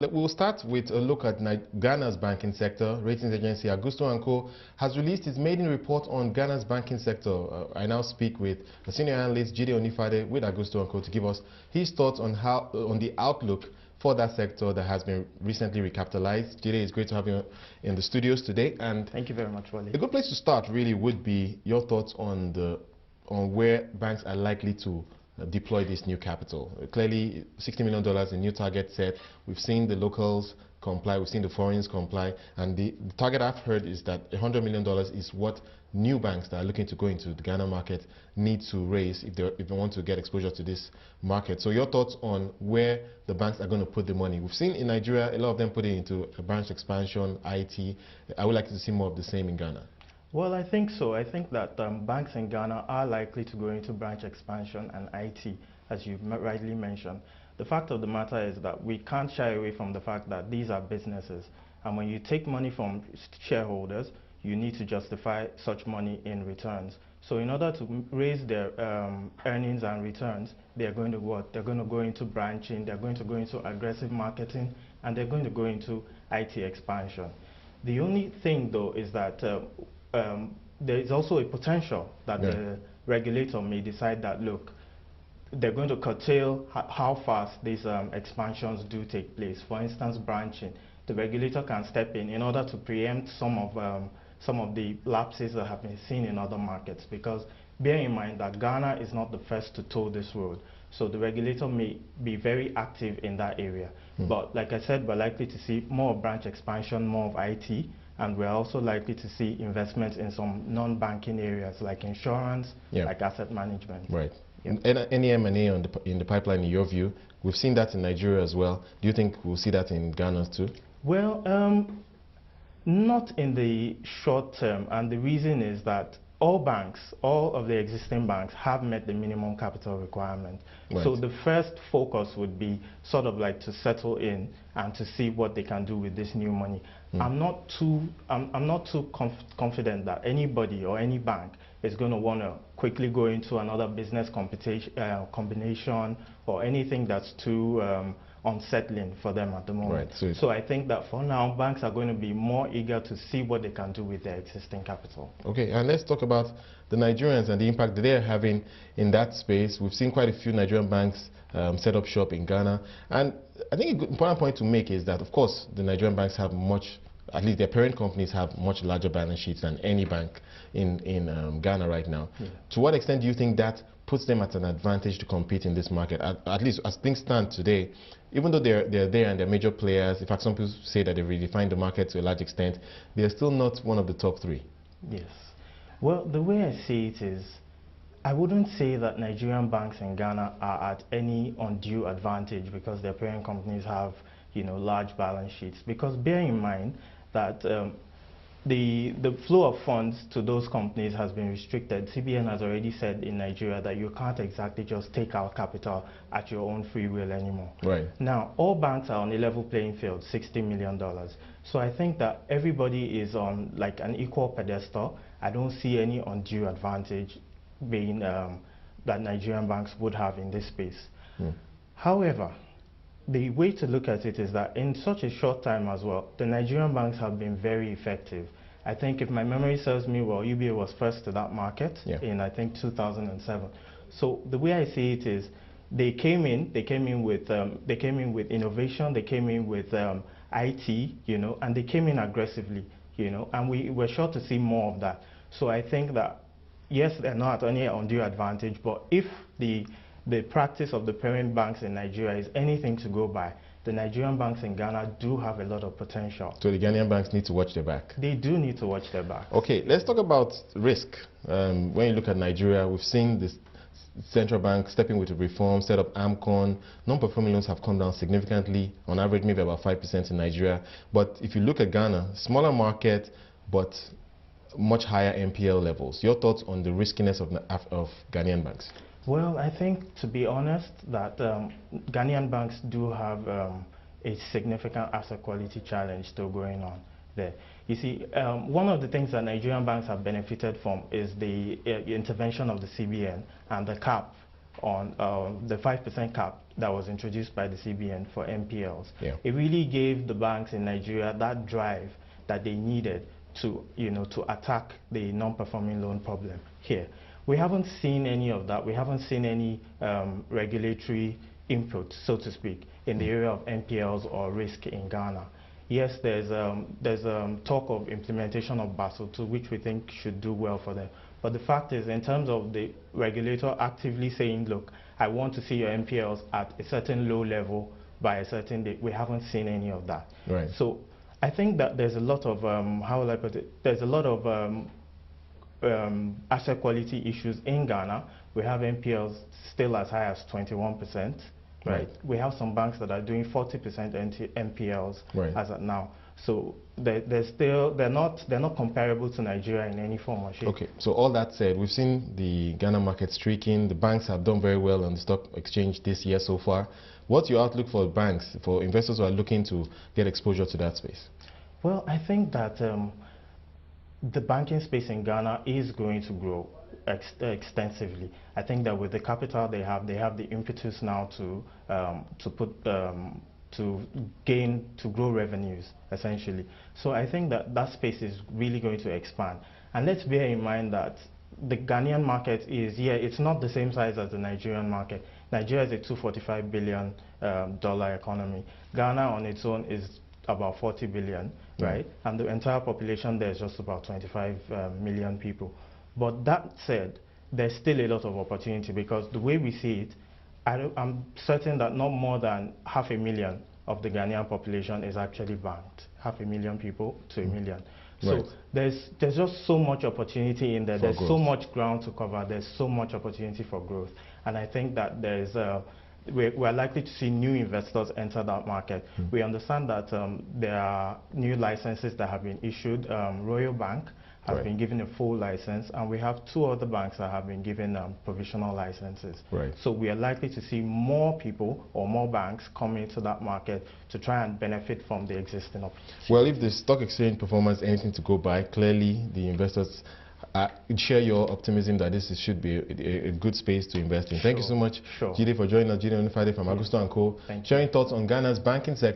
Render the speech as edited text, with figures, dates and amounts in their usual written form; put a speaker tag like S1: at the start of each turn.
S1: We'll start with a look at Ghana's banking sector. Ratings agency Agusto and Co has released its maiden report on Ghana's banking sector. I now speak with the senior analyst Jide Onifade with Agusto and Co to give us his thoughts on on the outlook for that sector that has been recently recapitalized. Jide, it's great to have you in the studios today. And
S2: thank you very much, Wole.
S1: A good place to start really would be your thoughts on where banks are likely to deploy this new capital. Clearly, $60 million in new target set. We've seen the locals comply, we've seen the foreigners comply, and the target I've heard is that $100 million is what new banks that are looking to go into the Ghana market need to raise if they want to get exposure to this market. So your thoughts on where the banks are going to put the money. We've seen in Nigeria, a lot of them put it into a branch expansion, IT. I would like to see more of the same in Ghana.
S2: Well, I think so. I think that banks in Ghana are likely to go into branch expansion and IT, as you rightly mentioned. The fact of the matter is that we can't shy away from the fact that these are businesses. And when you take money from shareholders, you need to justify such money in returns. So in order to raise their earnings and returns, they're going to what? They're going to go into branching, they're going to go into aggressive marketing, and they're going to go into IT expansion. The only thing, though, is that there is also a potential that the regulator may decide that, look, they're going to curtail how fast these expansions do take place. For instance, branching. The regulator can step in order to preempt some of the lapses that have been seen in other markets, because bear in mind that Ghana is not the first to toe this road. So the regulator may be very active in that area. But like I said, we're likely to see more branch expansion, more of IT, and we're also likely to see investments in some non-banking areas like insurance, like asset management.
S1: Right. Any M&A in the pipeline, in your view? We've seen that in Nigeria as well. Do you think we'll see that in Ghana too?
S2: Well, not in the short term, and the reason is that all banks, all of the existing banks, have met the minimum capital requirement.
S1: Right.
S2: So the first focus would be sort of like to settle in and to see what they can do with this new money. I'm not too confident that anybody or any bank is going to want to quickly go into another business combination or anything that's too unsettling for them at the moment.
S1: Right.
S2: So I think that for now, banks are going to be more eager to see what they can do with their existing capital.
S1: Okay, and let's talk about the Nigerians and the impact they're having in that space. We've seen quite a few Nigerian banks set up shop in Ghana. And I think an important point to make is that, of course, the Nigerian banks have at least their parent companies have much larger balance sheets than any bank in Ghana right now. To what extent do you think that puts them at an advantage to compete in this market? At least as things stand today, even though they're there and they're major players, in fact some people say that they've redefined the market to a large extent, they're still not one of the top three.
S2: Yes. Well, the way I see it is, I wouldn't say that Nigerian banks in Ghana are at any undue advantage because their parent companies have, large balance sheets. Because bear in mind that the flow of funds to those companies has been restricted. CBN has already said in Nigeria that you can't exactly just take out capital at your own free will anymore.
S1: Right.
S2: Now, all banks are on a level playing field, $60 million. So I think that everybody is on like an equal pedestal. I don't see any undue advantage being that Nigerian banks would have in this space. However, the way to look at it is that in such a short time as well, the Nigerian banks have been very effective. I think if my memory serves me well, UBA was first to that market in, I think, 2007. So the way I see it is, they came in with innovation, they came in with IT, and they came in aggressively, and we were sure to see more of that. So I think that, yes, they're not at any undue advantage, but if the practice of the parent banks in Nigeria is anything to go by, the Nigerian banks in Ghana do have a lot of potential.
S1: So the Ghanaian banks need to watch their back?
S2: They do need to watch their back.
S1: Okay, let's talk about risk. When you look at Nigeria, we've seen this central bank stepping with a reform, set up AMCON. Non-performing loans have come down significantly, on average maybe about 5% in Nigeria. But if you look at Ghana, smaller market, but much higher NPL levels. Your thoughts on the riskiness of Ghanaian banks?
S2: Well, I think, to be honest, that Ghanaian banks do have a significant asset quality challenge still going on there. You see, one of the things that Nigerian banks have benefited from is the intervention of the CBN and the cap on the 5% cap that was introduced by the CBN for NPLs.
S1: Yeah.
S2: It really gave the banks in Nigeria that drive that they needed to, to attack the non-performing loan problem here. We haven't seen any of that. We haven't seen any regulatory input, so to speak, in the area of NPLs or risk in Ghana. Yes, there's talk of implementation of Basel II, which we think should do well for them. But the fact is, in terms of the regulator actively saying, look, I want to see your NPLs at a certain low level by a certain date, we haven't seen any of that.
S1: Right.
S2: So I think that there's a lot of, how will I put it, there's a lot of asset quality issues in Ghana. We have NPLs still as high as 21%. Right. We have some banks that are doing 40% NPLs as of now. So they're not comparable to Nigeria in any form or shape.
S1: Okay. So all that said, we've seen the Ghana market streaking. The banks have done very well on the stock exchange this year so far. What's your outlook for banks, for investors who are looking to get exposure to that space?
S2: Well, I think that the banking space in Ghana is going to grow extensively. I think that with the capital they have the impetus now to grow revenues, essentially. So I think that that space is really going to expand. And let's bear in mind that the Ghanaian market is, it's not the same size as the Nigerian market. Nigeria is a $245 billion economy. Ghana on its own is about 40 billion, right? And the entire population there is just about 25 million people. But that said, there's still a lot of opportunity, because the way we see it, I'm certain that not more than 500,000 of the Ghanaian population is actually banked. 500,000 people to 1 million. So there's just so much opportunity in there. There's so much ground to cover. There's so much opportunity for growth. And I think that we're likely to see new investors enter that market. We understand that there are new licenses that have been issued. Royal Bank has been given a full license, and we have 2 other banks that have been given provisional licenses. So we are likely to see more people or more banks come into that market to try and benefit from the existing opportunity.
S1: Well, if the stock exchange performance is anything to go by, clearly the investors share your optimism that this should be a good space to invest in. Thank you so much, Jide, for joining us. Jide Onifade from Agusto and Co, sharing thoughts on Ghana's banking sector.